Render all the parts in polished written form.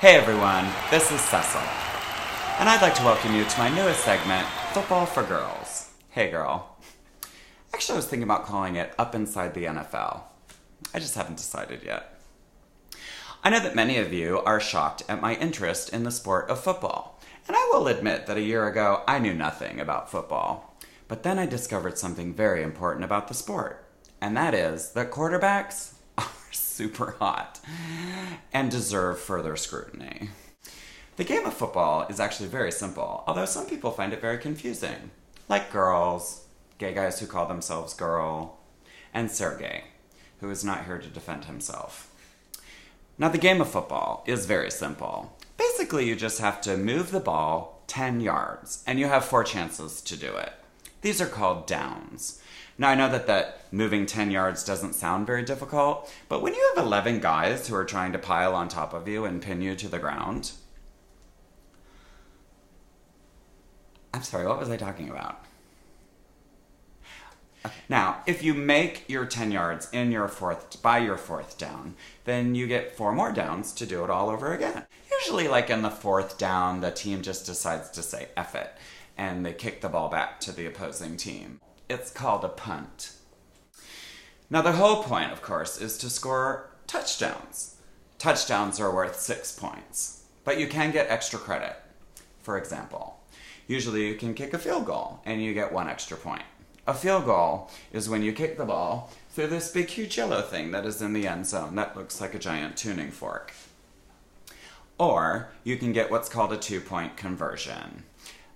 Hey everyone, this is Cecil, and I'd like to welcome you to my newest segment, Football for Girls. Hey girl. Actually, I was thinking about calling it Up Inside the NFL. I just haven't decided yet. I know that many of you are shocked at my interest in the sport of football, and I will admit that a year ago I knew nothing about football. But then I discovered something very important about the sport, and that is that quarterbacks are super hot and deserve further scrutiny. The game of football is actually very simple, although some people find it very confusing. Like girls, gay guys who call themselves girl, and Sureg'ay, who is not here to defend himself. Now the game of football is very simple. Basically you just have to move the ball 10 yards, and you have 4 chances to do it. These are called downs. Now I know that moving 10 yards doesn't sound very difficult, but when you have 11 guys who are trying to pile on top of you and pin you to the ground... I'm sorry, what was I talking about? Okay. Now, if you make your 10 yards by your fourth down, then you get 4 more downs to do it all over again. Usually, like in the 4th down, the team just decides to say F it, and they kick the ball back to the opposing team. It's called a punt. Now the whole point, of course, is to score touchdowns. Touchdowns are worth 6 points, but you can get extra credit. For example, usually you can kick a field goal and you get 1 extra point. A field goal is when you kick the ball through this big huge yellow thing that is in the end zone that looks like a giant tuning fork. Or you can get what's called a 2-point conversion.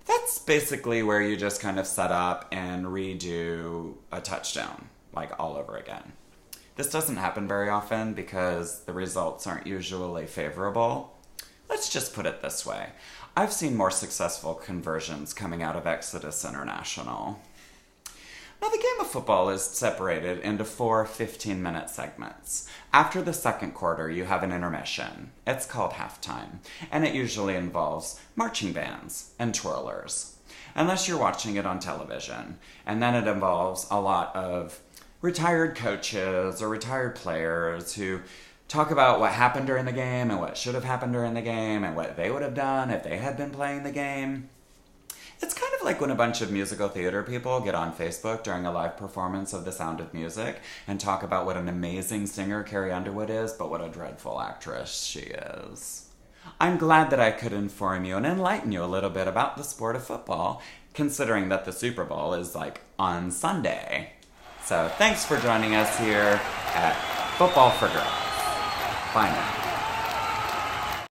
That's basically where you just kind of set up and redo a touchdown, like all over again. This doesn't happen very often because the results aren't usually favorable. Let's just put it this way. I've seen more successful conversions coming out of Exodus International. Now the game of football is separated into 4 15-minute segments. After the second quarter, you have an intermission. It's called halftime, and it usually involves marching bands and twirlers, unless you're watching it on television. And then it involves a lot of retired coaches or retired players who talk about what happened during the game and what should have happened during the game and what they would have done if they had been playing the game. It's kind of like when a bunch of musical theater people get on Facebook during a live performance of The Sound of Music and talk about what an amazing singer Carrie Underwood is, but what a dreadful actress she is. I'm glad that I could inform you and enlighten you a little bit about the sport of football, considering that the Super Bowl is like on Sunday. So thanks for joining us here at Football for Girls. Bye now.